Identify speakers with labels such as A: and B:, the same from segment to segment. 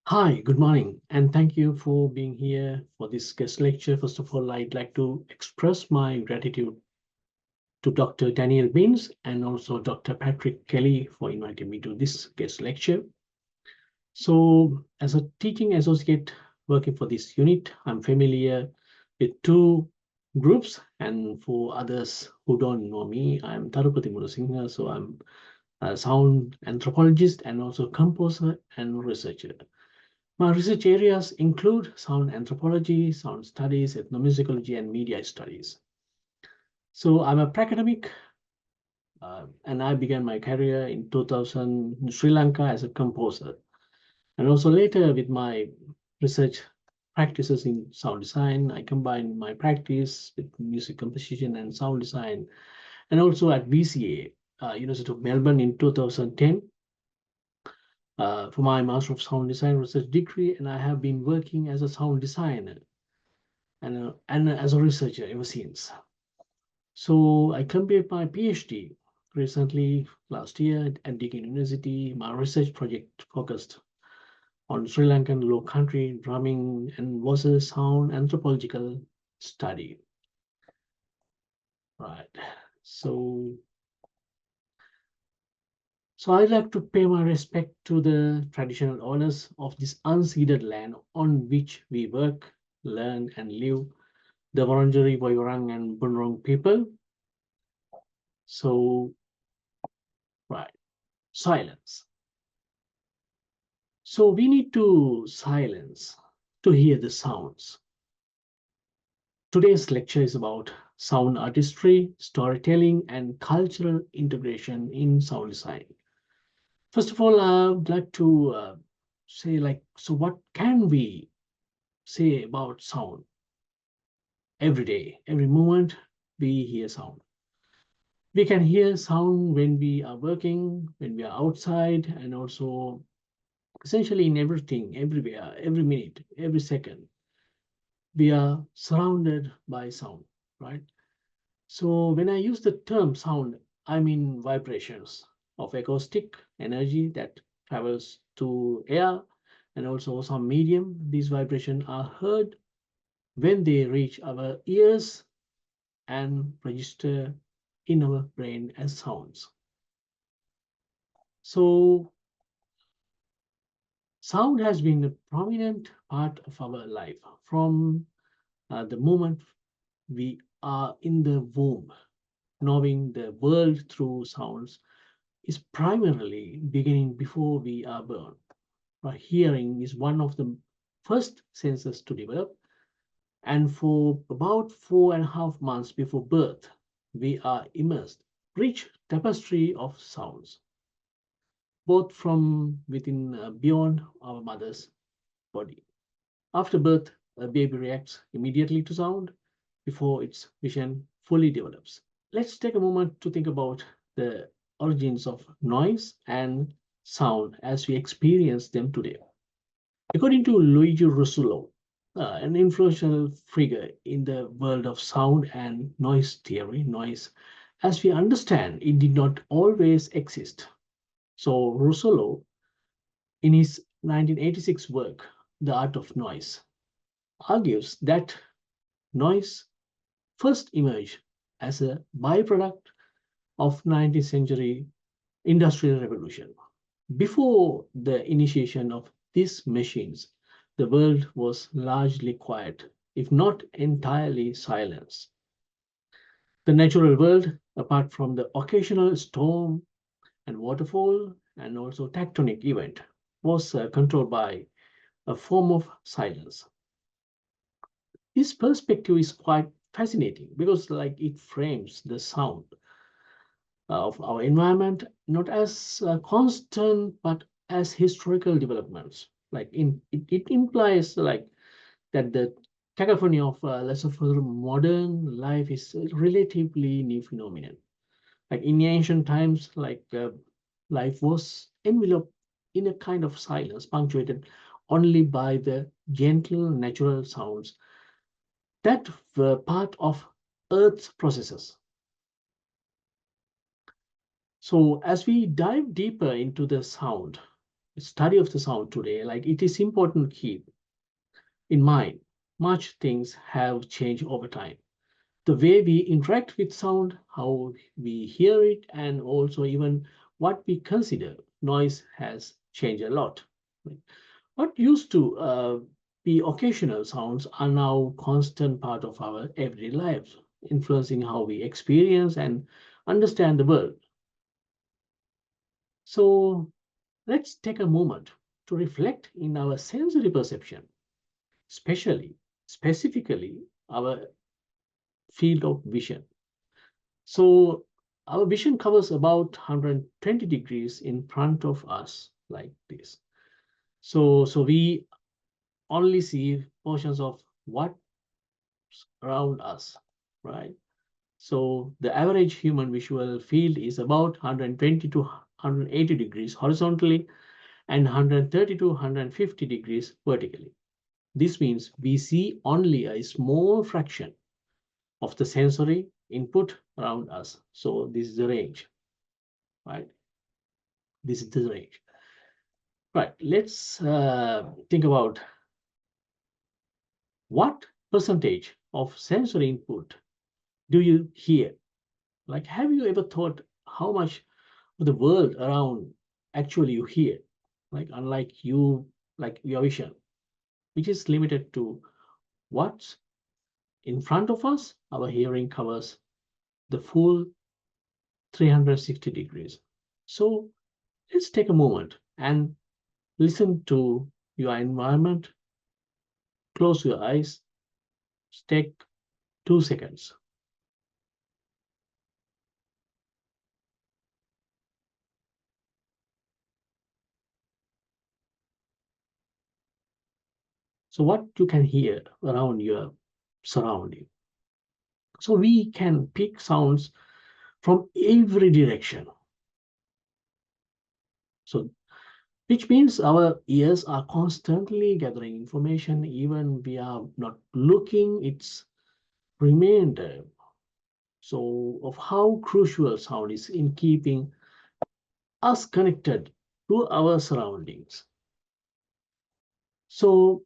A: Hi, good morning, and thank you for being here for this guest lecture. First of all, I'd like to express my gratitude to Dr. Daniel Beans and also Dr. Patrick Kelly for inviting me to this guest lecture. So, as a teaching associate working for this unit, I'm familiar with two groups, and for others who don't know me, I'm Tharupathi Munasinghe, so I'm a sound anthropologist and also composer and researcher. My research areas include sound anthropology, sound studies, ethnomusicology, and media studies. So I'm a academic, and I began my career in 2000 in Sri Lanka as a composer, and also later with my research practices in sound design. I combined my practice with music composition and sound design, and also at VCA, University of Melbourne in 2010. For my Master of Sound Design research degree, and I have been working as a sound designer and as a researcher ever since. So I completed my PhD recently last year at Deakin University. My research project focused on Sri Lankan low country drumming and was a sound anthropological study. Right. So I'd like to pay my respect to the traditional owners of this unceded land on which we work, learn, and live, the Wurundjeri, Woiwurrung, and Bunurong people. So, right, silence. So we need to silence to hear the sounds. Today's lecture is about sound artistry, storytelling, and cultural integration in sound design. First of all, I would like to say, so what can we say about sound? Every day, every moment, we hear sound. We can hear sound when we are working, when we are outside, and also essentially in everything, everywhere, every minute, every second. We are surrounded by sound, right? So when I use the term sound, I mean vibrations of acoustic energy that travels to air and also some medium. These vibrations are heard when they reach our ears and register in our brain as sounds. So sound has been a prominent part of our life from the moment we are in the womb. Knowing the world through sounds is primarily beginning before we are born. Hearing is one of the first senses to develop, and for about 4.5 months before birth, we are immersed rich tapestry of sounds, both from within beyond our mother's body. After birth, a baby reacts immediately to sound before its vision fully develops. Let's take a moment to think about the origins of noise and sound as we experience them today. According to Luigi Russolo, an influential figure in the world of sound and noise theory, noise, as we understand, it did not always exist. So Russolo, in his 1986 work, The Art of Noise, argues that noise first emerged as a byproduct of 19th century industrial revolution. Before the initiation of these machines, the world was largely quiet, if not entirely silent. The natural world, apart from the occasional storm and waterfall and also tectonic event, was controlled by a form of silence. This perspective is quite fascinating because it frames the sound of our environment not as constant but as historical developments. It implies that the cacophony of lesser further modern life is a relatively new phenomenon. Like in ancient times, life was enveloped in a kind of silence, punctuated only by the gentle natural sounds that were part of Earth's processes. So as we dive deeper into the sound, study of the sound today, like it is important to keep in mind much things have changed over time. The way we interact with sound, how we hear it, and also even what we consider noise has changed a lot. What used to be occasional sounds are now constant part of our everyday lives, influencing how we experience and understand the world. So let's take a moment to reflect in our sensory perception, especially, specifically our field of vision. So our vision covers about 120 degrees in front of us like this. So we only see portions of what's around us, right? So the average human visual field is about 120 to 180 degrees horizontally and 130 to 150 degrees vertically. This means we see only a small fraction of the sensory input around us. So this is the range, right? This is the range. Right, let's think about what percentage of sensory input do you hear? Like, have you ever thought how much of the world around actually you hear? Like, unlike you, like your vision, which is limited to what's in front of us, our hearing covers the full 360 degrees. So let's take a moment and listen to your environment. Close your eyes. Take 2 seconds. So what you can hear around your surrounding. So we can pick sounds from every direction. So which means our ears are constantly gathering information, even we are not looking. It's reminder so of how crucial sound is in keeping us connected to our surroundings. So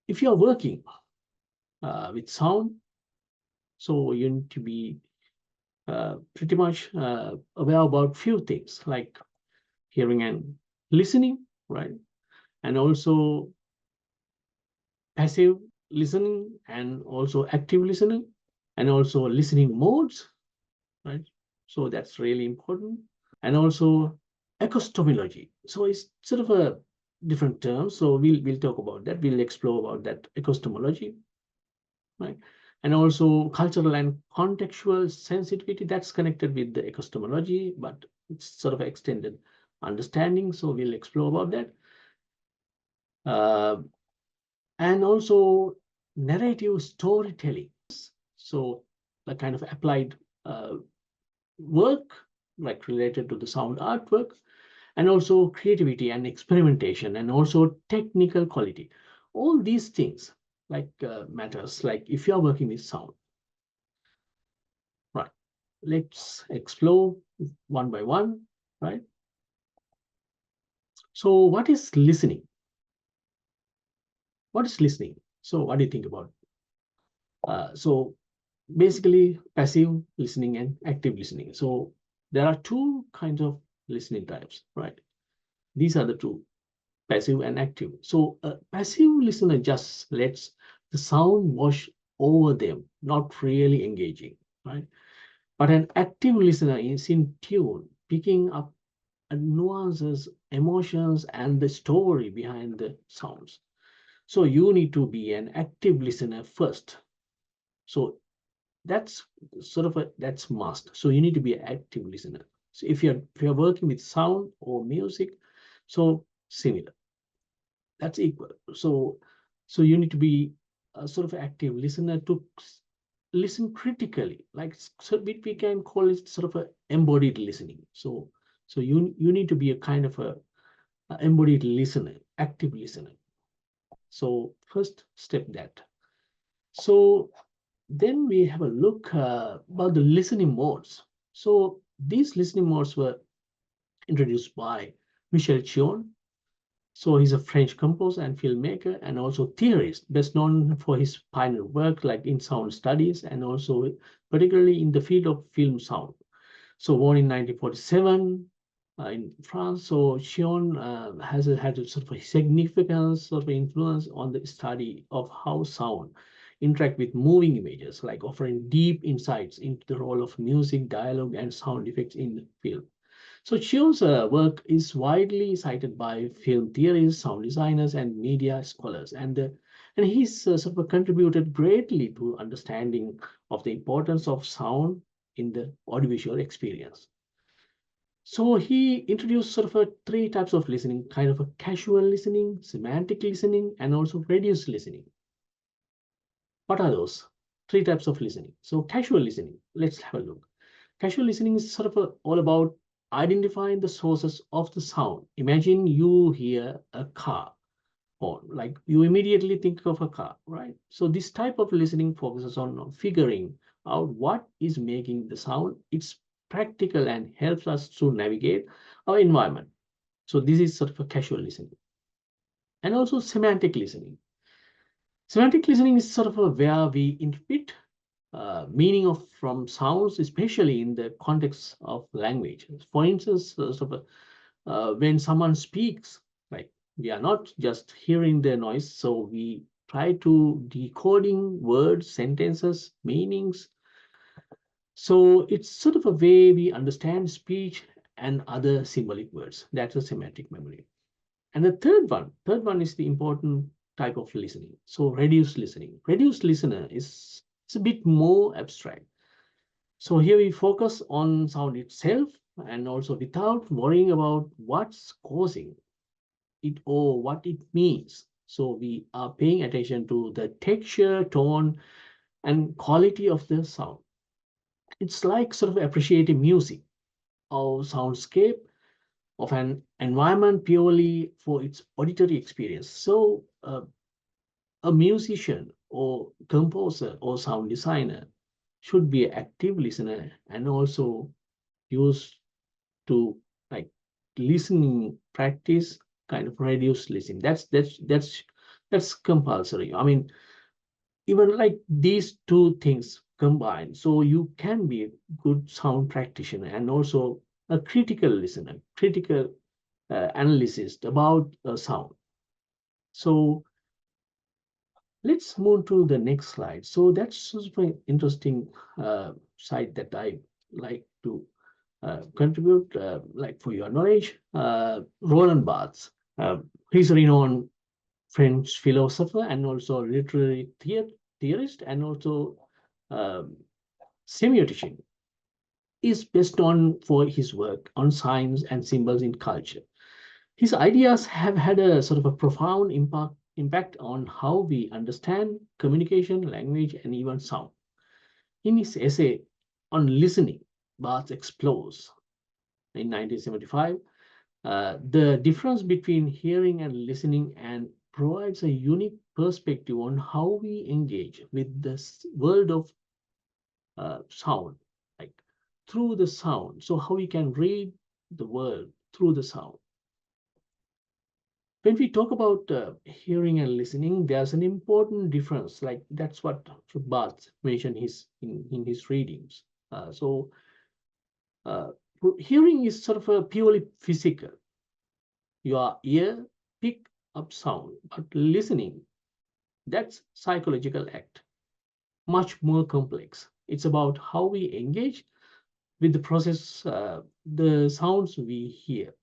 A: if you are working with sound, so you need to be pretty much aware about few things like hearing and listening, right? And also passive listening and also active listening and also listening modes, right? So that's really important. And also ecostomology. So it's sort of a different term. So we'll talk about that. We'll explore about that ecostomology, right? And also cultural and contextual sensitivity that's connected with the ecostomology, but it's sort of extended understanding. So we'll explore about that. And also narrative storytelling. So the kind of applied work, like related to the sound artwork, and also creativity and experimentation, and also technical quality. All these things like matters, like if you are working with sound, right? Let's explore one by one, right? So what is listening? What is listening? So what do you think about? So basically passive listening and active listening. So there are two kinds of listening types, right? These are the two, passive and active. So a passive listener just lets the sound wash over them, not really engaging, right? But an active listener is in tune, picking up nuances, emotions, and the story behind the sounds. So you need to be an active listener first. So that's sort of that's must. So you need to be an active listener. So if you're working with sound or music, so similar, that's equal. So you need to be a sort of active listener to listen critically, like so we can call it sort of a embodied listening. So you need to be a kind of a embodied listener, active listener. So first step that. So then we have a look about the listening modes. So these listening modes were introduced by Michel Chion, So he's a French composer and filmmaker and also theorist, best known for his pioneer work like in sound studies and also particularly in the field of film sound. So born in 1947 in France, so Chion had a sort of a significant sort of influence on the study of how sound interact with moving images, like offering deep insights into the role of music, dialogue, and sound effects in film. So Chion's work is widely cited by film theorists, sound designers, and media scholars, and he's sort of contributed greatly to understanding of the importance of sound in the audiovisual experience. So he introduced sort of a three types of listening, kind of a casual listening, semantic listening, and also reduced listening. What are those? Three types of listening. So casual listening, let's have a look. Casual listening is sort of all about identifying the sources of the sound. Imagine you hear a car horn, like you immediately think of a car, right? So this type of listening focuses on figuring out what is making the sound. It's practical and helps us to navigate our environment. So this is sort of a casual listening. And also semantic listening. Semantic listening is sort of where we interpret meaning of from sounds, especially in the context of language. For instance, when someone speaks, like we are not just hearing the noise, so we try to decoding words, sentences, meanings. So it's sort of a way we understand speech and other symbolic words. That's a semantic memory. And the third one is the important type of listening. So reduced listening. Reduced listener is it's a bit more abstract. So here we focus on sound itself and also without worrying about what's causing it or what it means. So we are paying attention to the texture, tone, and quality of the sound. It's like sort of appreciating music or soundscape of an environment purely for its auditory experience. So a musician or composer or sound designer should be an active listener and also use to like listening practice kind of reduce listening. That's compulsory. I mean, even like these two things combined, so you can be a good sound practitioner and also a critical listener, critical analyst about sound. So let's move to the next slide. So that's sort of an interesting side that I like to contribute, like for your knowledge. Roland Barthes, he's a renowned French philosopher and also literary theorist and also um, semiotician, is best known for his work on signs and symbols in culture. His ideas have had a sort of a profound impact on how we understand communication, language, and even sound. In his essay on listening, Barthes explores in 1975 the difference between hearing and listening and provides a unique perspective on how we engage with the world of sound, like through the sound. So how we can read the world through the sound. When we talk about hearing and listening, there's an important difference. Like that's what Barth mentioned in his readings. So uh, hearing is sort of a purely physical. Your ear pick up sound, but listening, that's psychological act, much more complex. It's about how we engage with the process, the sounds we hear.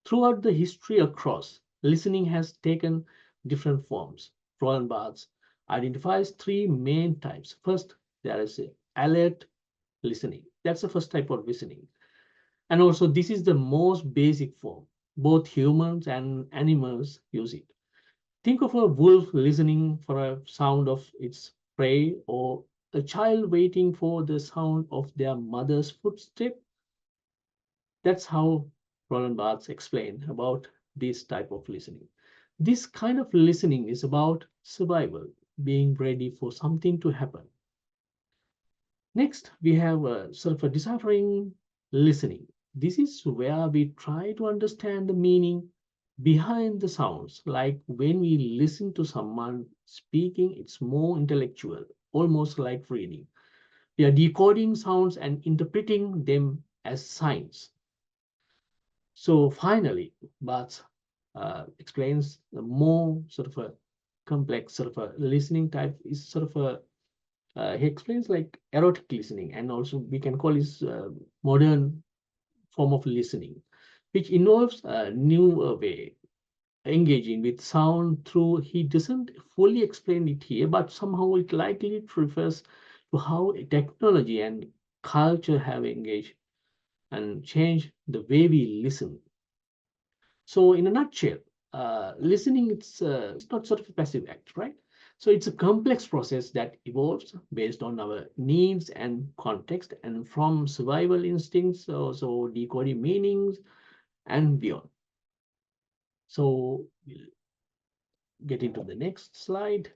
A: Throughout the history across, listening has taken different forms. Roland Barthes identifies three main types. First, there is alert listening. That's the first type of listening. And also, this is the most basic form. Both humans and animals use it. Think of a wolf listening for a sound of its prey or a child waiting for the sound of their mother's footstep. That's how Roland Barthes explained about this type of listening. This kind of listening is about survival, being ready for something to happen. Next, we have a sort of a deciphering listening. This is where we try to understand the meaning behind the sounds. Like when we listen to someone speaking, it's more intellectual, almost like reading. We are decoding sounds and interpreting them as signs. So finally, Barth explains the more sort of a complex sort of a listening type is sort of a he explains like erotic listening, and also we can call this modern form of listening, which involves a new way engaging with sound through. He doesn't fully explain it here, but somehow it likely refers to how technology and culture have engaged and changed the way we listen. So, in a nutshell, listening it's not sort of a passive act, right? So it's a complex process that evolves based on our needs and context, and from survival instincts, also decoding meanings and beyond. So we'll get into the next slide.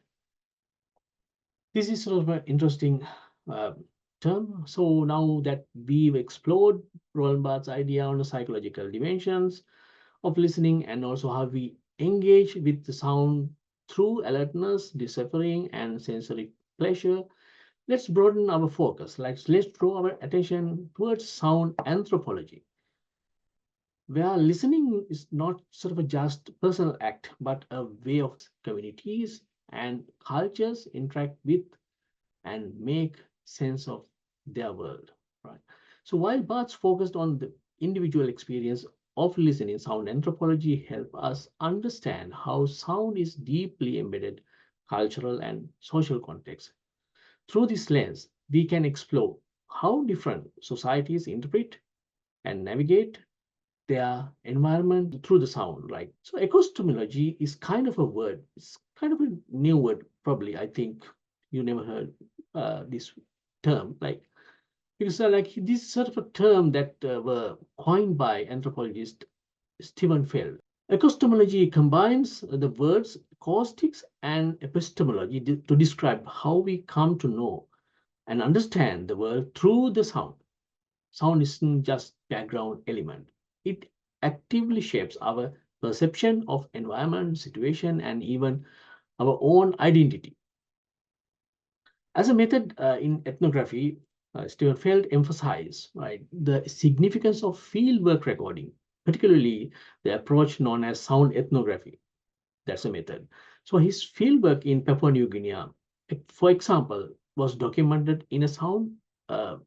A: This is sort of an interesting uh, term. So now that we've explored Roland Barthes' idea on the psychological dimensions of listening, and also how we engage with the sound through alertness, deciphering, and sensory pleasure, let's broaden our focus. Let's draw our attention towards sound anthropology, where listening is not sort of a just personal act, but a way of communities and cultures interact with and make sense of their world, right? So while Barthes focused on the individual experience of listening, sound anthropology help us understand how sound is deeply embedded cultural and social context. Through this lens, we can explore how different societies interpret and navigate their environment through the sound, right? So acoustomology is kind of a word. It's kind of a new word, probably. I think you never heard this term, like because like this sort of a term that were coined by anthropologist Stephen Feld. Acoustomology combines the words acoustics and epistemology to describe how we come to know and understand the world through the sound. Sound isn't just background element. It actively shapes our perception of environment, situation, and even our own identity. As a method in ethnography, Stephen Feld emphasized right, the significance of fieldwork recording, particularly the approach known as sound ethnography. That's a method. So his fieldwork in Papua New Guinea, for example, was documented in a sound uh,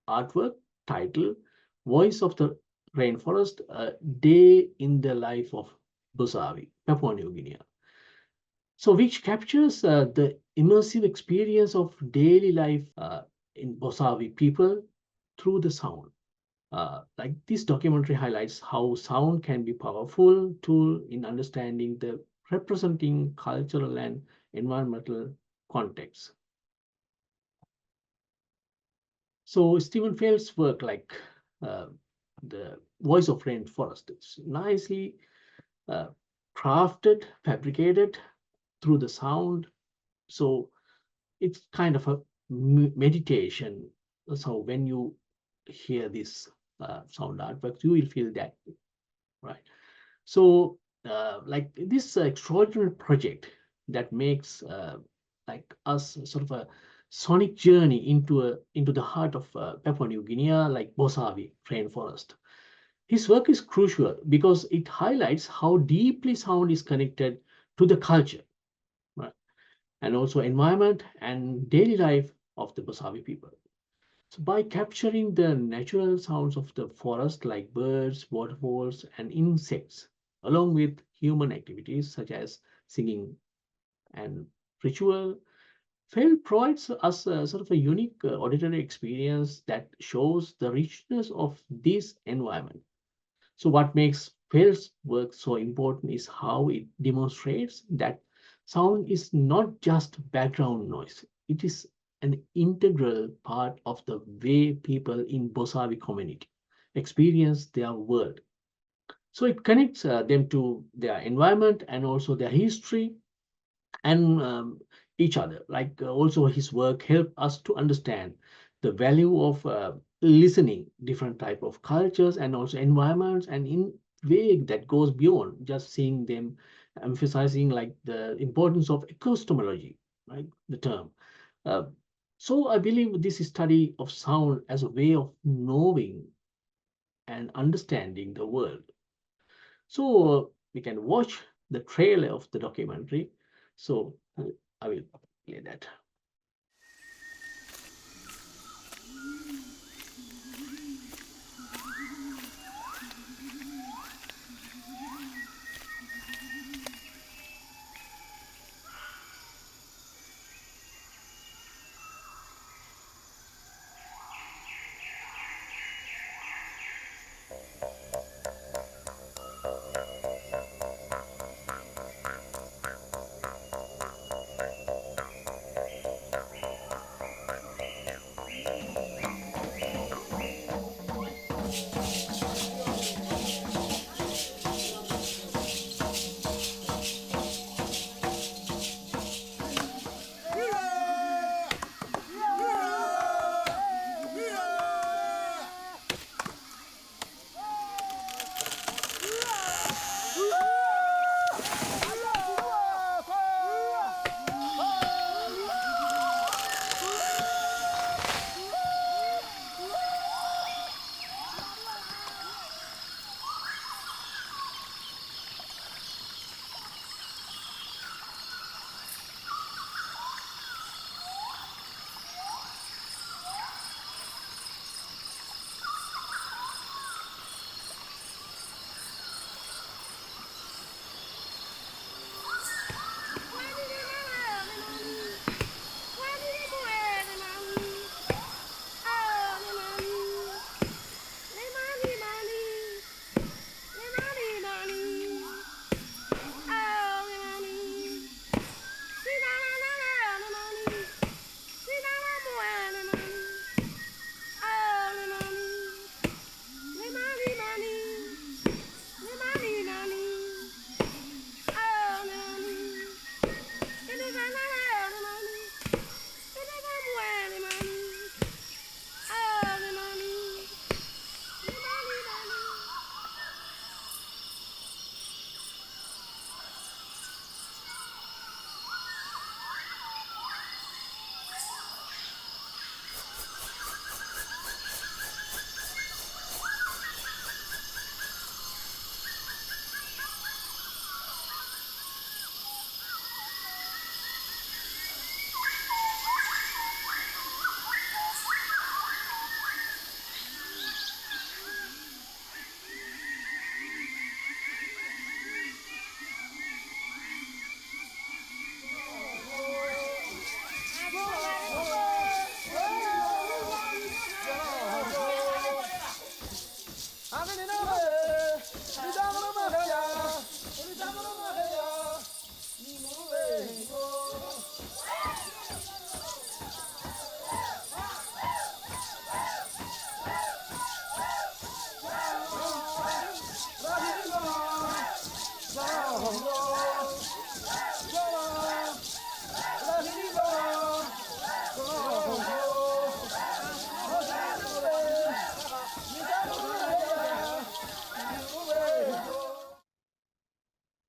A: artwork titled Voice of the Rainforest, a day in the life of Busawi, Papua New Guinea. So which captures the immersive experience of daily life in Bosawi people through the sound. Like this documentary highlights how sound can be powerful tool in understanding the representing cultural and environmental context. So Stephen Feld's work, like uh, the Voice of Rainforest, it's nicely uh, crafted, fabricated through the sound. So it's kind of a meditation. So when you hear this sound artwork, you will feel that, right? So like this extraordinary project that makes like us sort of a sonic journey into the heart of Papua New Guinea, like Bosavi rainforest. His work is crucial because it highlights how deeply sound is connected to the culture, right? And also environment and daily life of the Bosavi people. So by capturing the natural sounds of the forest like birds, waterfalls, and insects, along with human activities such as singing and ritual, Feld provides us a sort of a unique auditory experience that shows the richness of this environment. So what makes Feld's work so important is how it demonstrates that sound is not just background noise. It is an integral part of the way people in Bosavi community experience their world. So it connects them to their environment and also their history and each other. Like also his work help us to understand the value of listening different type of cultures and also environments and in way that goes beyond just seeing them, emphasizing like the importance of epistemology, right? The term. Uh, so I believe this study of sound as a way of knowing and understanding the world. So we can watch the trailer of the documentary. So I will play that.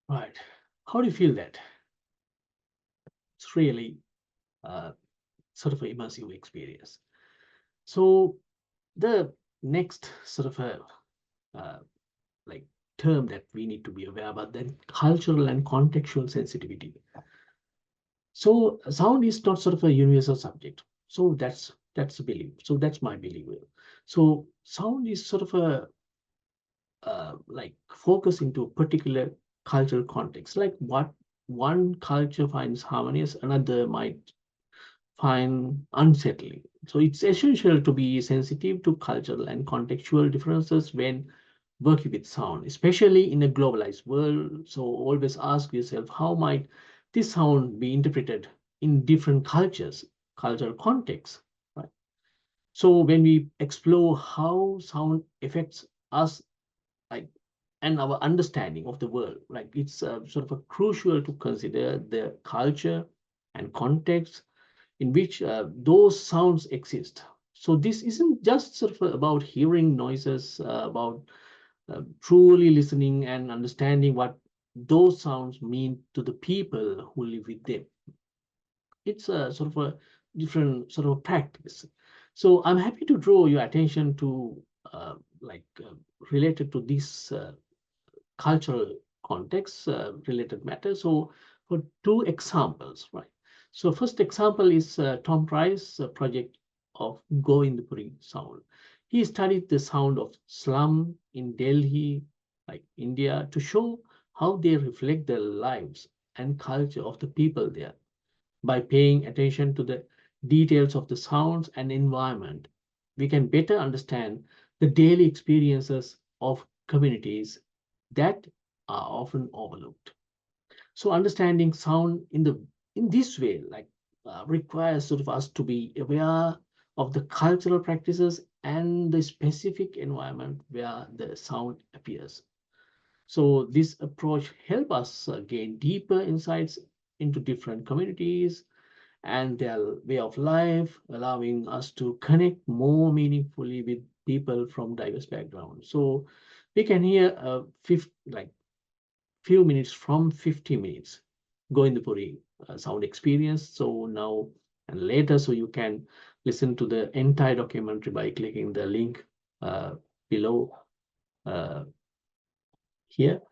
A: Right. How do you feel that? It's really uh, sort of an immersive experience. So the next sort of a uh, like term that we need to be aware about, then cultural and contextual sensitivity. So sound is not sort of a universal subject. So that's a belief. So that's my belief. So sound is sort of a like focus into a particular cultural context, like what one culture finds harmonious, another might find unsettling. So it's essential to be sensitive to cultural and contextual differences when working with sound, especially in a globalized world. So always ask yourself, how might this sound be interpreted in different cultures, cultural contexts, right? So when we explore how sound affects us, like, and our understanding of the world, like it's sort of a crucial to consider the culture and context in which those sounds exist. So this isn't just sort of about hearing noises, about truly listening and understanding what those sounds mean to the people who live with them. It's a sort of a different sort of practice. So I'm happy to draw your attention to like related to this cultural context related matters. So for two examples, right? So first example is Tom Price's project of Govindpuri sound. He studied the sound of slum in Delhi, like India, to show how they reflect the lives and culture of the people there. By paying attention to the details of the sounds and environment, we can better understand the daily experiences of communities that are often overlooked. So understanding sound in this way, like requires sort of us to be aware of the cultural practices and the specific environment where the sound appears. So this approach helps us gain deeper insights into different communities and their way of life, allowing us to connect more meaningfully with people from diverse backgrounds. So we can hear a few minutes from 50 minutes Govindpuri sound experience. So now and later, so you can listen to the entire documentary by clicking the link below here.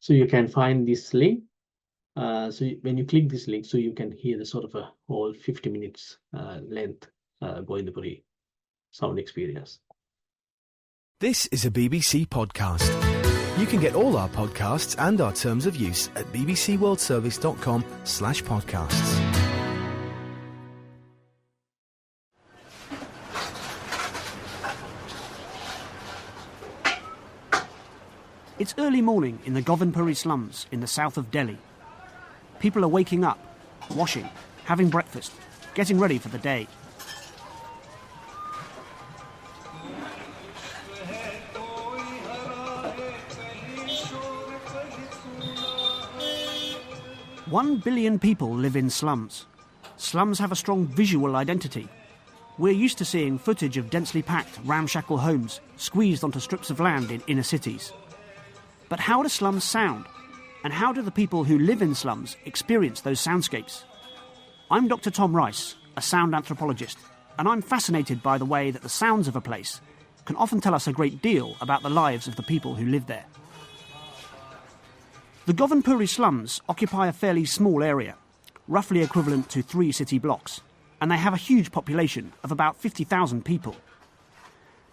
A: So you can find this link. When you click this link, so you can hear the sort of a whole 50 minutes length Govindpuri sound experience.
B: This is a BBC podcast. You can get all our podcasts and our terms of use at bbcworldservice.com/podcasts.
C: It's early morning in the Govindpuri slums in the south of Delhi. People are waking up, washing, having breakfast, getting ready for the day. One billion people live in slums. Slums have a strong visual identity. We're used to seeing footage of densely packed, ramshackle homes squeezed onto strips of land in inner cities. But how do slums sound? And how do the people who live in slums experience those soundscapes? I'm Dr. Tom Rice, a sound anthropologist, and I'm fascinated by the way that the sounds of a place can often tell us a great deal about the lives of the people who live there. The Govindpuri slums occupy a fairly small area, roughly equivalent to 3 city blocks, and they have a huge population of about 50,000 people.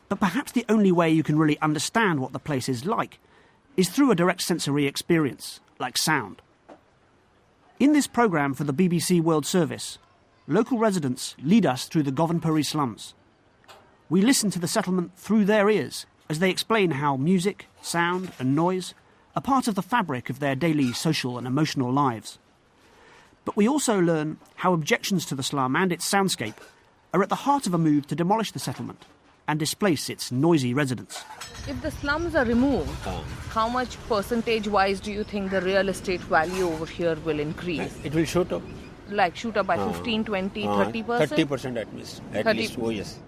C: But perhaps the only way you can really understand what the place is like is through a direct sensory experience, like sound. In this programme for the BBC World Service, local residents lead us through the Govindpuri slums. We listen to the settlement through their ears as they explain how music, sound and noise are part of the fabric of their daily social and emotional lives. But we also learn how objections to the slum and its soundscape are at the heart of a move to demolish the settlement and displace its noisy residents.
D: If the slums are removed, how much percentage-wise do you think the real estate value over here will increase?
E: It will shoot up.
D: Like shoot up by 15, 20, 30%?
E: 30% at least. At least, oh yes.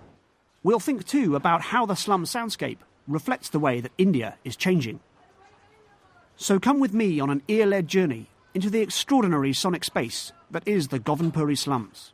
C: We'll think too about how the slum soundscape reflects the way that India is changing. So come with me on an ear-led journey into the extraordinary sonic space that is the Govindpuri slums.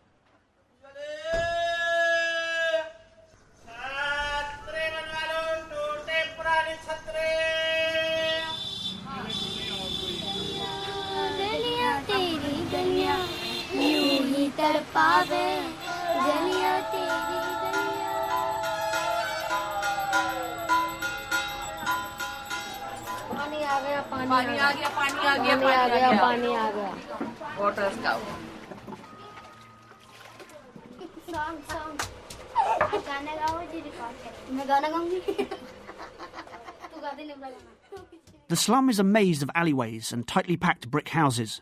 D: Water scout.
C: The slum is a maze of alleyways and tightly packed brick houses.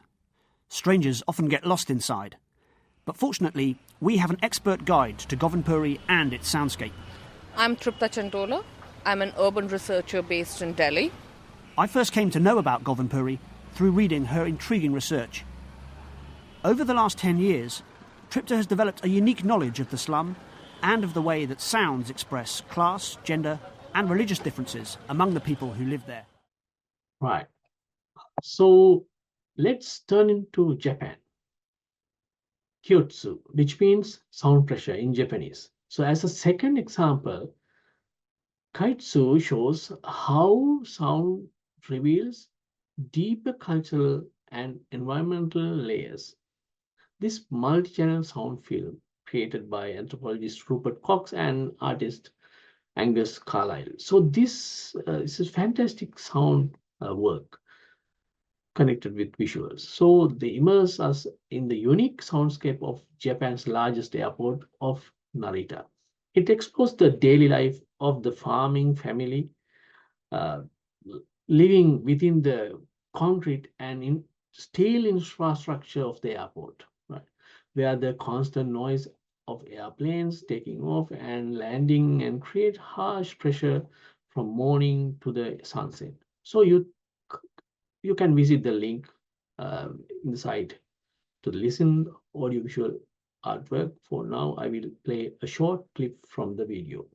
C: Strangers often get lost inside. But fortunately, we have an expert guide to Govindpuri and its soundscape.
D: I'm Tripta Chantola. I'm an urban researcher based in Delhi.
C: I first came to know about Govindpuri through reading her intriguing research. Over the last 10 years, Tripta has developed a unique knowledge of the slum and of the way that sounds express class, gender and religious differences among the people who live there.
A: Right. So let's turn into Japan. Kyotsu, which means sound pressure in Japanese. So as a second example, Kaitsu shows how sound reveals deeper cultural and environmental layers. This multi-channel sound film, created by anthropologist Rupert Cox and artist Angus Carlyle. So this is a fantastic sound work connected with visuals. So they immerse us in the unique soundscape of Japan's largest airport of Narita. It explores the daily life of the farming family uh, living within the concrete and steel infrastructure of the airport, right? Where the constant noise of airplanes taking off and landing and create harsh pressure from morning to the sunset. So you can visit the link inside to listen audiovisual artwork. For now, I will play a short clip from the video.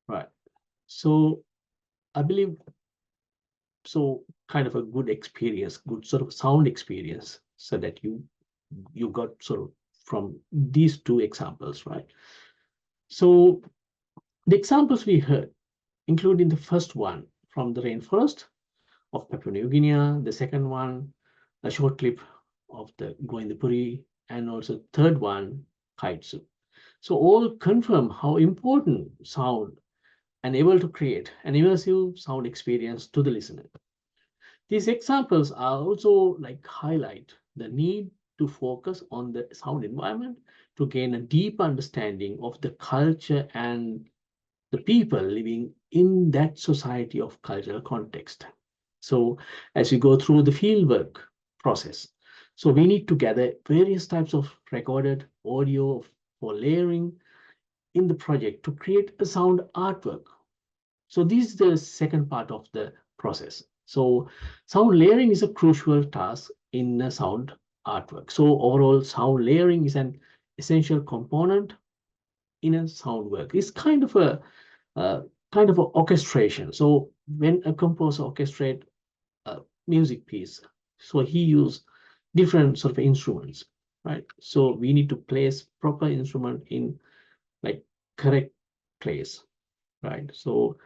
A: Right. So I believe so kind of a good experience, good sort of sound experience, so that you got sort of from these two examples, right? So the examples we heard, including the first one from the rainforest of Papua New Guinea, the second one, a short clip of the Goindapuri, and also third one, Kaitsu. So all confirm how important sound and able to create an immersive sound experience to the listener. These examples are also like highlight the need to focus on the sound environment to gain a deep understanding of the culture and the people living in that society of cultural context. So as we go through the fieldwork process, so we need to gather various types of recorded audio for layering in the project to create a sound artwork. So this is the second part of the process. So sound layering is a crucial task in a sound artwork. So overall, sound layering is an essential component in a sound work. It's kind of a orchestration. So when a composer orchestrate a music piece, so he use different sort of instruments, right? So we need to place proper instrument in like correct place, right? So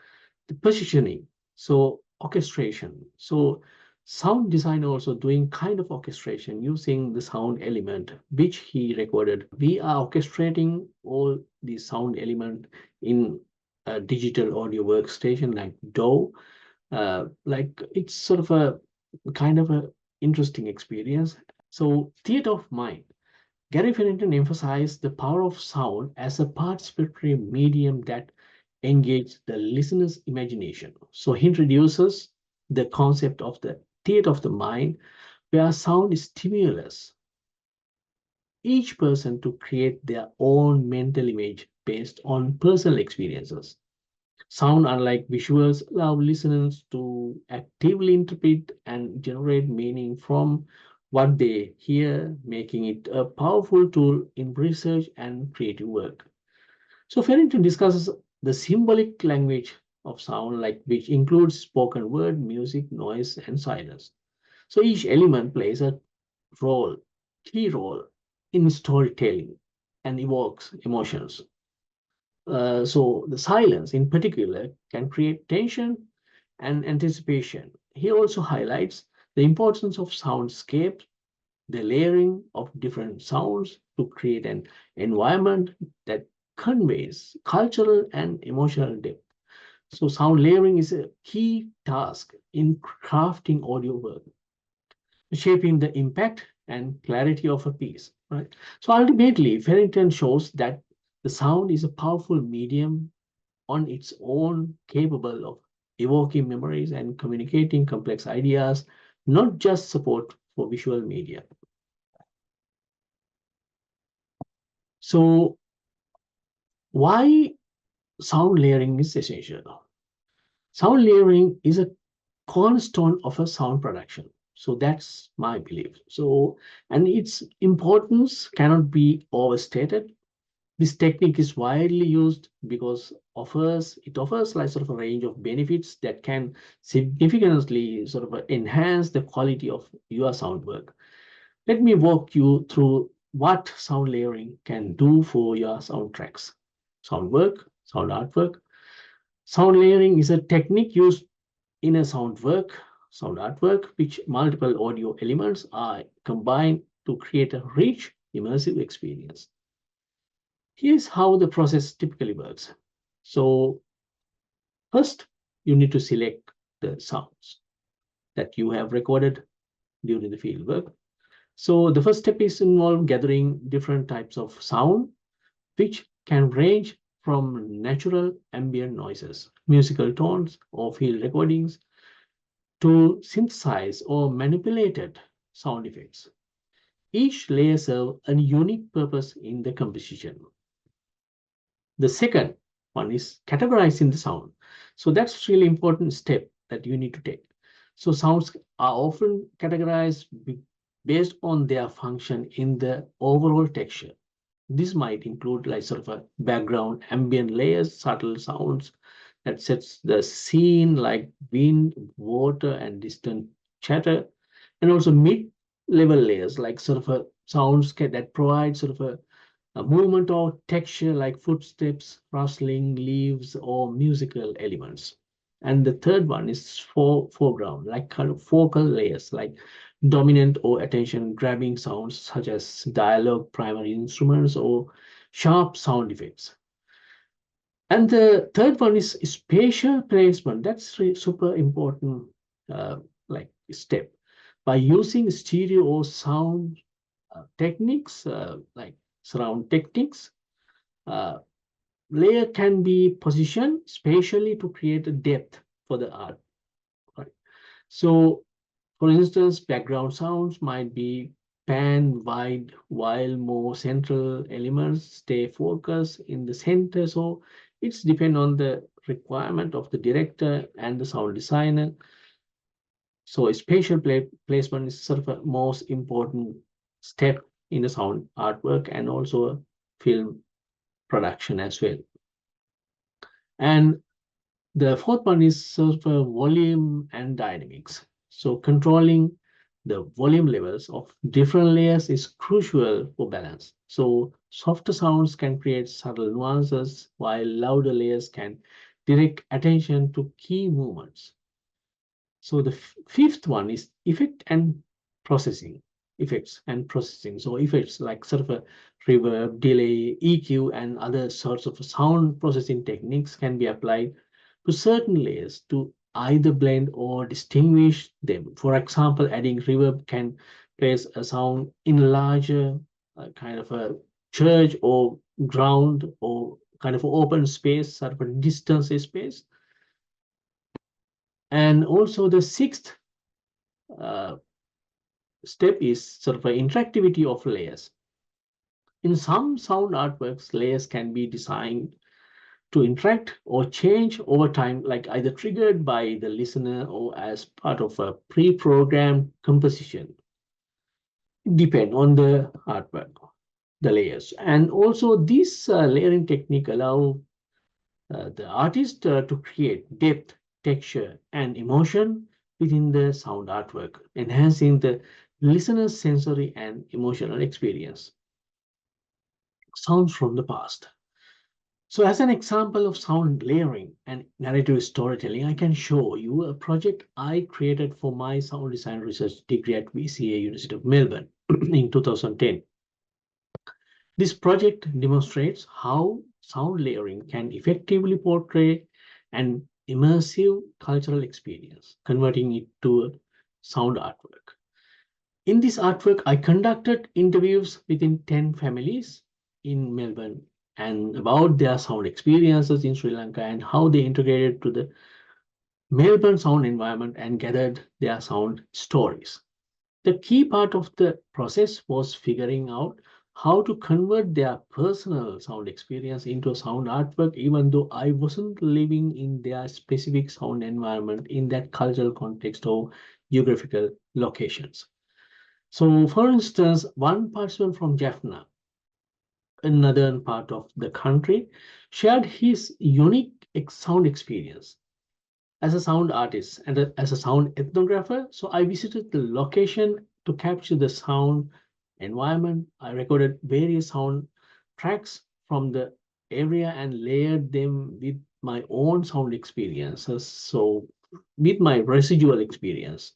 A: the positioning, so orchestration. So sound design also doing kind of orchestration using the sound element which he recorded. We are orchestrating all the sound element in a digital audio workstation like DAW. Like it's sort of a kind of a interesting experience. So theater of mind. Gary Fenton emphasized the power of sound as a participatory medium that engages the listener's imagination. So he introduces the concept of the theater of the mind, where sound is stimulus each person to create their own mental image based on personal experiences. Sound, unlike visuals, allow listeners to actively interpret and generate meaning from what they hear, making it a powerful tool in research and creative work. So Farrington discusses the symbolic language of sound, like which includes spoken word, music, noise, and silence. So each element plays a role, key role in storytelling and evokes emotions. So the silence in particular can create tension and anticipation. He also highlights the importance of soundscape, the layering of different sounds to create an environment that conveys cultural and emotional depth. So sound layering is a key task in crafting audio work, shaping the impact and clarity of a piece, right? So ultimately, Farrington shows that the sound is a powerful medium on its own, capable of evoking memories and communicating complex ideas, not just support for visual media. So why sound layering is essential? Sound layering is a cornerstone of a sound production. So that's my belief. So, and its importance cannot be overstated. This technique is widely used because it offers like sort of a range of benefits that can significantly sort of enhance the quality of your sound work. Let me walk you through what sound layering can do for your soundtracks, sound work, sound artwork. Sound layering is a technique used in a sound artwork, which multiple audio elements are combined to create a rich, immersive experience. Here's how the process typically works. So first, you need to select the sounds that you have recorded during the field work. So the first step is involved gathering different types of sound, which can range from natural ambient noises, musical tones, or field recordings, to synthesize or manipulated sound effects. Each layer serves a unique purpose in the composition. The second one is categorizing the sound. So that's really important step that you need to take. So sounds are often categorized based on their function in the overall texture. This might include like sort of a background, ambient layers, subtle sounds that sets the scene like wind, water, and distant chatter, and also mid-level layers like sort of a sounds that provide sort of a movement or texture like footsteps, rustling leaves, or musical elements. And the third one is foreground, like kind of focal layers, like dominant or attention-grabbing sounds such as dialogue, primary instruments, or sharp sound effects. And the third one is spatial placement. That's super important, like step. By using stereo or sound techniques, like surround techniques, uh, layer can be positioned spatially to create a depth for the art. Right? So, for instance, background sounds might be pan wide while more central elements stay focused in the center. So it's depend on the requirement of the director and the sound designer. So spatial placement is sort of a most important step in the sound artwork and also film production as well. And the fourth one is sort of volume and dynamics. So controlling the volume levels of different layers is crucial for balance. So softer sounds can create subtle nuances, while louder layers can direct attention to key movements. So the fifth one is effect and processing. Effects and processing. So effects like sort of a reverb, delay, EQ, and other sorts of sound processing techniques can be applied to certain layers to either blend or distinguish them. For example, adding reverb can place a sound in a larger kind of a church or ground or kind of open space, sort of a distance space. And also the sixth step is sort of an interactivity of layers. In some sound artworks, layers can be designed to interact or change over time, like either triggered by the listener or as part of a pre-programmed composition. Depend on the artwork, the layers. And also this layering technique allow the artist to create depth, texture, and emotion within the sound artwork, enhancing the listener's sensory and emotional experience. Sounds from the past. So as an example of sound layering and narrative storytelling, I can show you a project I created for my sound design research degree at VCA University of Melbourne in 2010. This project demonstrates how sound layering can effectively portray an immersive cultural experience, converting it to a sound artwork. In this artwork, I conducted interviews within 10 families in Melbourne and about their sound experiences in Sri Lanka and how they integrated to the Melbourne sound environment and gathered their sound stories. The key part of the process was figuring out how to convert their personal sound experience into a sound artwork, even though I wasn't living in their specific sound environment in that cultural context or geographical locations. So, for instance, one participant from Jaffna, a northern part of the country, shared his unique sound experience as a sound artist and as a sound ethnographer. So I visited the location to capture the sound environment. I recorded various sound tracks from the area and layered them with my own sound experiences. So with my residual experience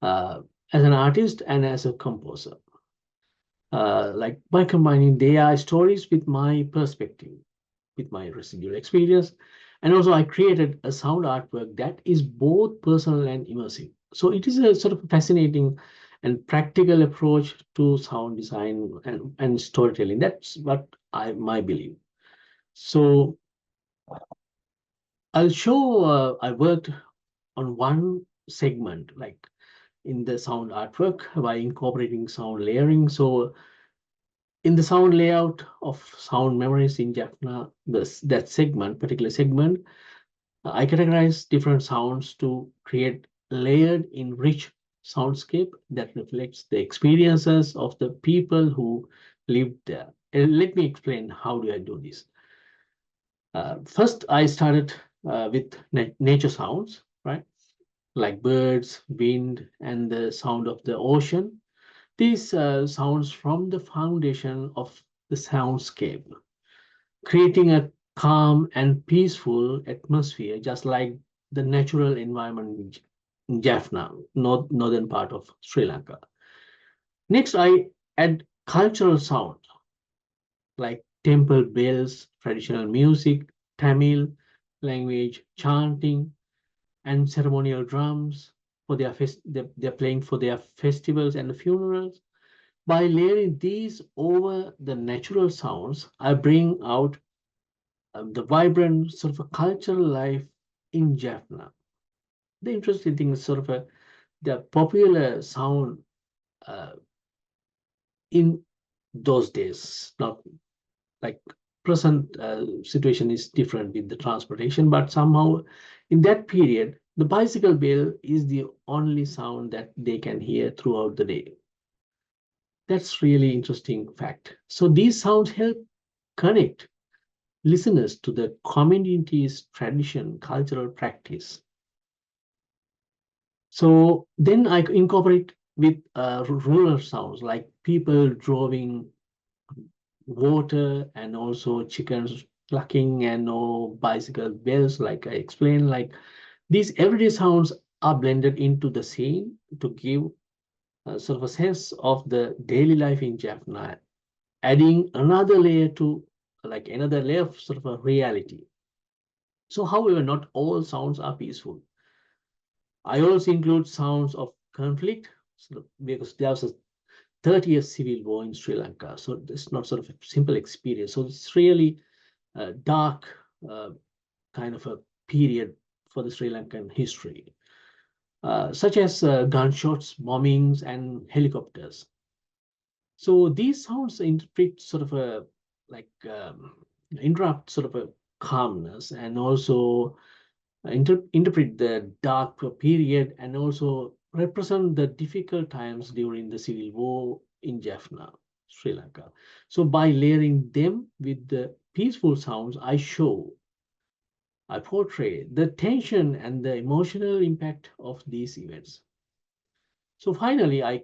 A: as an artist and as a composer. Like by combining their stories with my perspective, with my residual experience. And also I created a sound artwork that is both personal and immersive. So it is a sort of fascinating and practical approach to sound design and storytelling. That's what my belief. So I'll show, I worked on one segment, like in the sound artwork by incorporating sound layering. So in the sound layout of sound memories in Jaffna, that segment, particular segment, I categorize different sounds to create layered in rich soundscape that reflects the experiences of the people who lived there. Let me explain how do I do this. First, I started with nature sounds, right? Like birds, wind, and the sound of the ocean. These sounds from the foundation of the soundscape, creating a calm and peaceful atmosphere, just like the natural environment in Jaffna, northern part of Sri Lanka. Next, I add cultural sound, like temple bells, traditional music, Tamil language, chanting, and ceremonial drums for they're playing for their festivals and funerals. By layering these over the natural sounds, I bring out the vibrant sort of a cultural life in Jaffna. The interesting thing is sort of the popular sound uh, in those days, not like present situation is different with the transportation, but somehow in that period, the bicycle bell is the only sound that they can hear throughout the day. That's really interesting fact. So these sounds help connect listeners to the community's tradition, cultural practice. So then I incorporate with rural sounds like people drawing water and also chickens clucking and bicycle bells, like I explained. Like these everyday sounds are blended into the scene to give sort of a sense of the daily life in Jaffna, adding another layer to like another layer of sort of a reality. So, however, not all sounds are peaceful. I also include sounds of conflict because there was a 30-year civil war in Sri Lanka. So it's not sort of a simple experience. So it's really a dark kind of a period for the Sri Lankan history, such as gunshots, bombings, and helicopters. So these sounds interpret sort of a like interrupt sort of a calmness and also interpret the dark period and also represent the difficult times during the civil war in Jaffna, Sri Lanka. So by layering them with the peaceful sounds, I portray the tension and the emotional impact of these events. So finally, I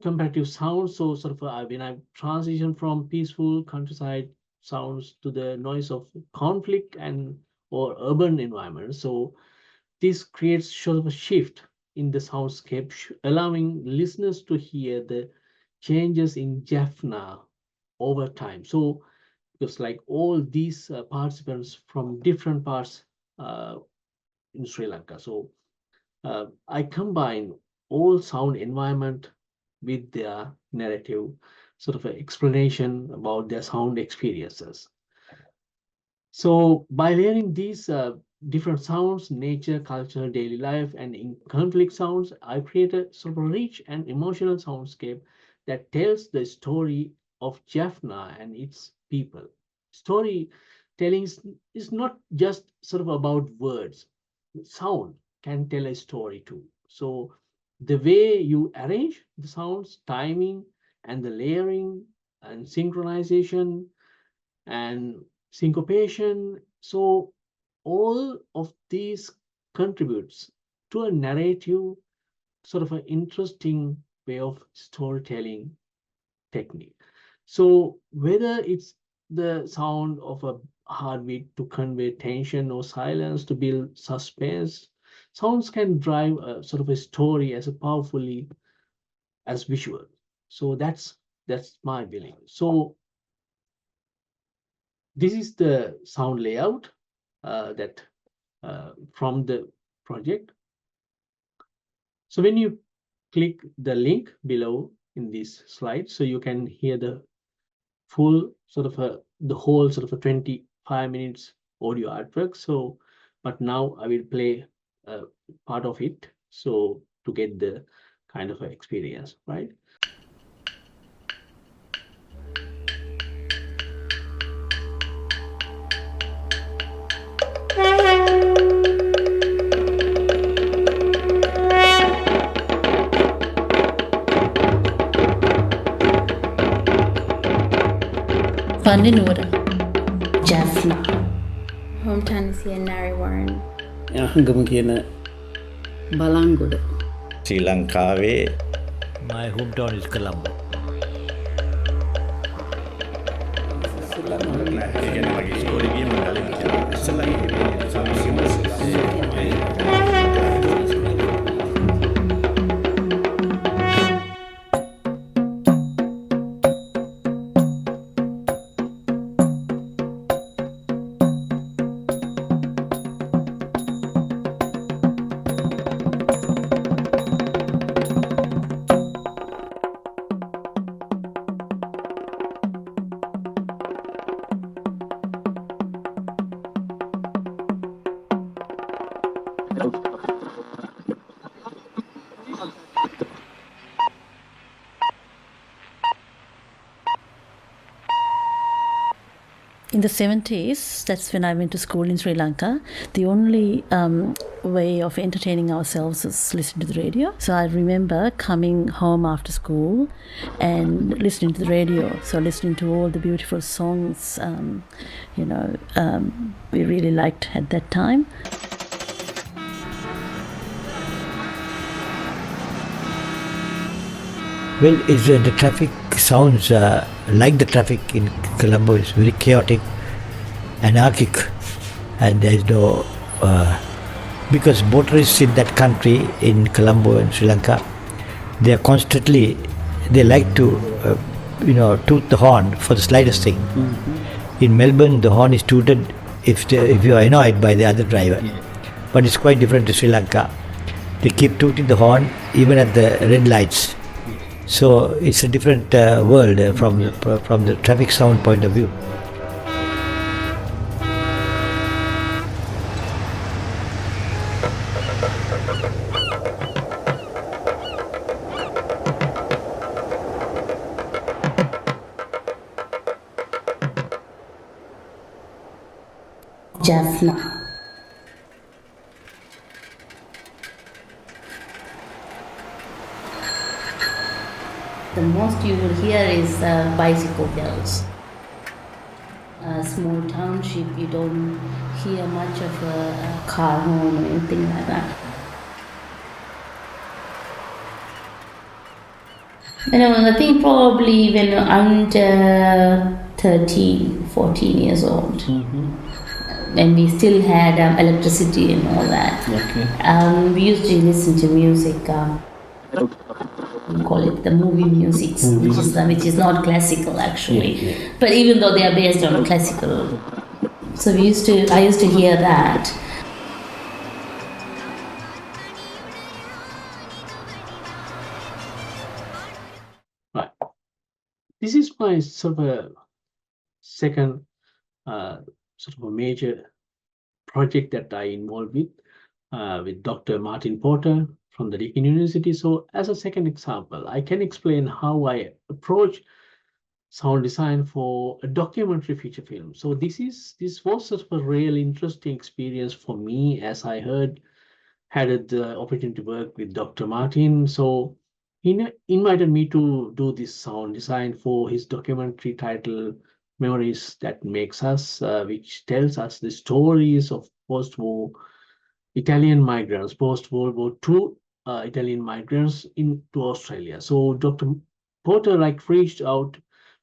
A: comparative sounds. So sort of when I transition from peaceful countryside sounds to the noise of conflict and or urban environment. So this creates sort of a shift in the soundscape, allowing listeners to hear the changes in Jaffna over time. So because like all these participants from different parts in Sri Lanka. So I combine all sound environment with their narrative, sort of an explanation about their sound experiences. So by layering these different sounds, nature, culture, daily life, and in conflict sounds, I create a sort of rich and emotional soundscape that tells the story of Jaffna and its people. Storytelling is not just sort of about words. Sound can tell a story too. So the way you arrange the sounds, timing, and the layering and synchronization and syncopation. So all of these contributes to a narrative, sort of an interesting way of storytelling technique. So whether it's the sound of a heartbeat to convey tension or silence to build suspense, sounds can drive a sort of a story as powerfully as visual. So that's my belief. So this is the sound layout that from the project. So when you click the link below in this slide, so you can hear the full sort of the whole sort of a 25 minutes audio artwork. So, but now I will play part of it. So to get the kind of experience, right?
F: Pandanura, Jaffna. Hometown is here, Nari Warren.
G: Ahangama කියන
F: Balanguda.
E: ශ්‍රී ලංකාවේ
H: My hometown is Colombo.
F: In the 70s, that's when I went to school in Sri Lanka. The only way of entertaining ourselves was listening to the radio. So I remember coming home after school and listening to the radio. So listening to all the beautiful songs, we really liked at that time.
H: Well, the traffic sounds like the traffic in Colombo is very chaotic, anarchic, and there is no because motorists in that country, in Colombo and Sri Lanka, they like to toot the horn for the slightest thing. Mm-hmm. In Melbourne, the horn is tooted if you are annoyed by the other driver, but it's quite different to Sri Lanka. They keep tooting the horn even at the red lights. So it's a different world from the traffic sound point of view.
F: Jaffna. The most you will hear is bicycle bells. A small township, you don't hear much of a car horn or anything like that. I think probably when under 13, 14 years old. Mm-hmm. When we still had electricity and all that. Okay. We used to listen to music. We call it the movie music, which is not classical actually. Yeah. But even though they are based on classical, so I used to hear that.
A: Right. This is my sort of a second sort of a major project that I involved with Dr. Martin Porter from the Deakin University. So as a second example, I can explain how I approach sound design for a documentary feature film. So this was sort of a really interesting experience for me, as I had the opportunity to work with Dr. Martin. So he invited me to do this sound design for his documentary titled Memories That Makes Us, which tells us the stories of post-war Italian migrants, post-World War II Italian migrants into Australia. So Dr. Porter reached out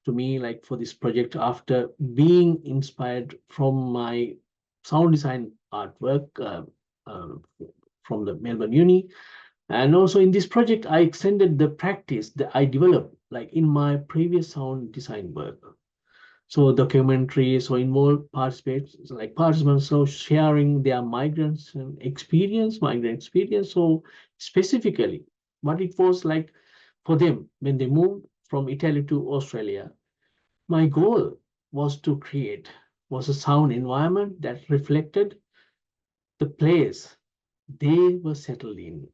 A: to me for this project after being inspired from my sound design artwork from the Melbourne Uni. And also in this project, I extended the practice that I developed in my previous sound design work. So documentary, so involve participants, so sharing their migrant experience. So specifically, what it was like for them when they moved from Italy to Australia. My goal was to create a sound environment that reflected the place they were settled in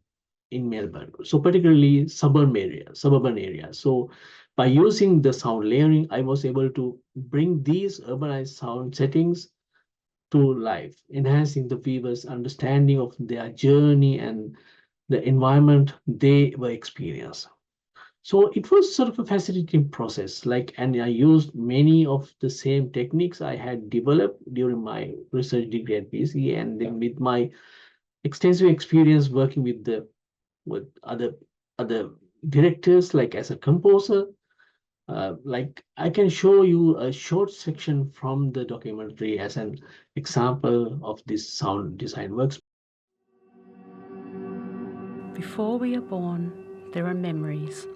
A: Melbourne. So particularly suburban area. So by using the sound layering, I was able to bring these urbanized sound settings to life, enhancing the viewers' understanding of their journey and the environment they were experiencing. So it was sort of a fascinating process, and I used many of the same techniques I had developed during my research degree at BC, and then with my extensive experience working with other directors, as a composer. I can show you a short section from the documentary as an example of this sound design works.
G: Before we are born, there are memories.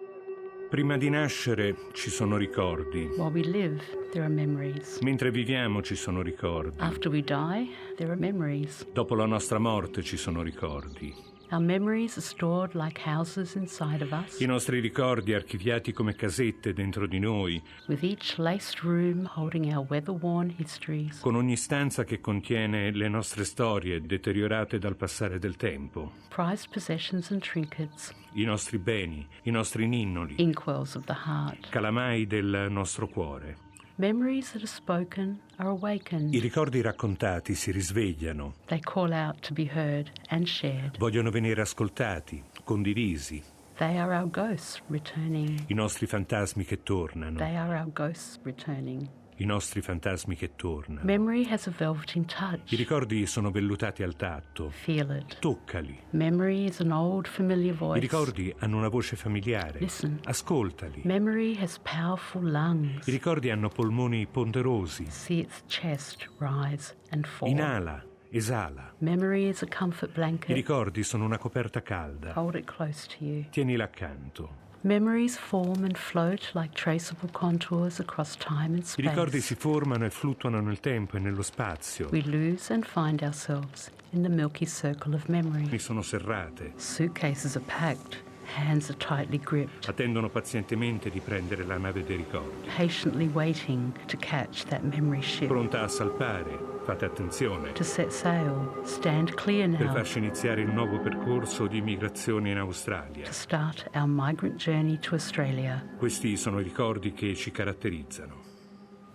I: Prima di nascere ci sono ricordi.
G: While we live, there are memories.
I: Mentre viviamo ci sono ricordi.
G: After we die, there are memories.
I: Dopo la nostra morte ci sono ricordi.
G: Our memories are stored like houses inside of us.
I: I nostri ricordi archiviati come casette dentro di noi.
G: With each laced room holding our weather-worn histories.
I: Con ogni stanza che contiene le nostre storie deteriorate dal passare del tempo.
G: Prized possessions and trinkets.
I: I nostri beni, i nostri ninnoli.
G: Inkwells of the heart.
I: Calamai del nostro cuore.
G: Memories that are spoken are awakened.
I: I ricordi raccontati si risvegliano,
G: They call out to be heard and shared.
I: vogliono venire ascoltati, condivisi.
G: They are our ghosts returning.
I: I nostri fantasmi che tornano.
G: They are our ghosts returning.
I: I nostri fantasmi che tornano.
G: Memory has a velveteen
I: I
G: touch.
I: ricordi sono vellutati al tatto.
G: Feel it.
I: Toccali.
G: Memory is an old familiar
I: I
G: voice.
I: ricordi hanno una voce familiare.
G: Listen.
I: Ascoltali.
G: Memory has powerful lungs.
I: I ricordi hanno polmoni ponderosi.
G: See its chest rise and fall.
I: Inala, esala.
G: Memory is a comfort
I: I
G: blanket.
I: ricordi sono una coperta calda.
G: Hold it close to you.
I: Tienila accanto.
G: Memories form and float like traceable contours across time and
I: I ricordi
G: space.
I: si formano e fluttuano nel tempo e nello spazio.
G: We lose and find ourselves in the milky circle of memory.
I: Sono serrate.
G: Suitcases are packed, hands are tightly gripped,
I: Attendono pazientemente di prendere la nave dei ricordi.
G: patiently waiting to catch that memory ship.
I: Pronta a salpare. Fate attenzione.
G: To set sail, stand clear
I: Per
G: now.
I: farci iniziare il nuovo percorso di immigrazione in Australia.
G: To start our migrant journey to Australia.
I: Questi sono i ricordi che ci caratterizzano.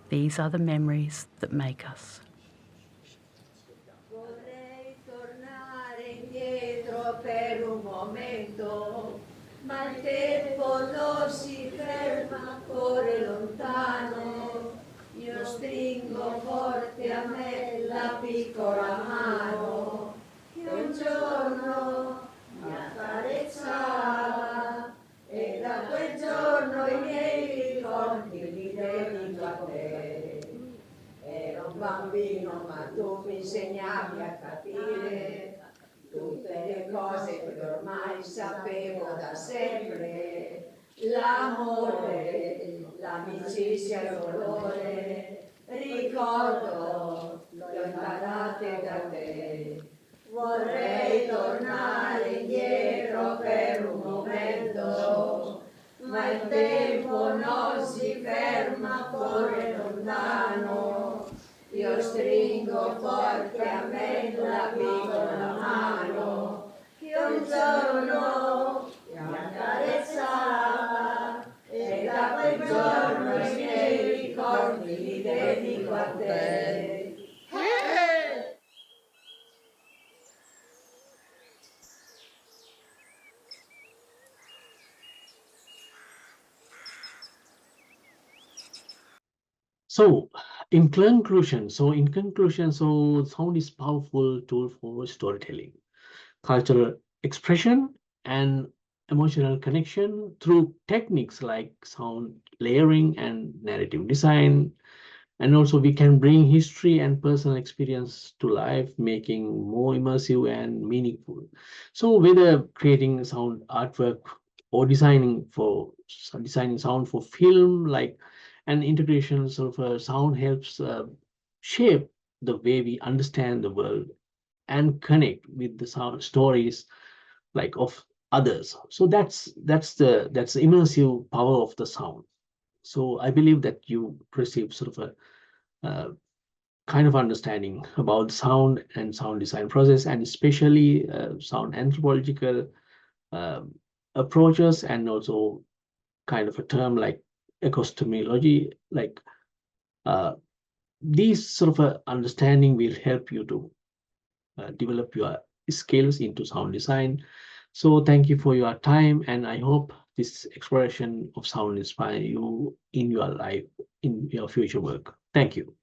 G: These are the memories that make us.
J: Vorrei tornare indietro per un momento, ma il tempo non si ferma, corre lontano. Io stringo forte a me la piccola mano che un giorno mi accarezzava e da quel giorno i miei ricordi li dedico a te. Ero un bambino ma tu mi insegnavi a capire tutte le cose che ormai sapevo da sempre. L'amore, l'amicizia e il dolore, ricordo, le ho imparate da te. Vorrei tornare indietro per un momento, ma il tempo non si ferma, corre lontano. Io stringo forte a me la piccola mano, che un giorno mi accarezzava e da quel giorno i miei ricordi li dedico a te.
A: So, in conclusion, sound is powerful tool for storytelling, cultural expression, and emotional connection through techniques like sound layering and narrative design. And also we can bring history and personal experience to life, making more immersive and meaningful. So whether creating sound artwork or designing sound for film, like an integration of sound helps shape the way we understand the world and connect with the sound stories like of others. So that's the immersive power of the sound. So I believe that you perceive sort of a kind of understanding about sound and sound design process, and especially sound anthropological approaches, and also kind of a term like ecostemology. Like these sort of understanding will help you to develop your skills into sound design. So thank you for your time, and I hope this exploration of sound inspire you in your life, in your future work. Thank you.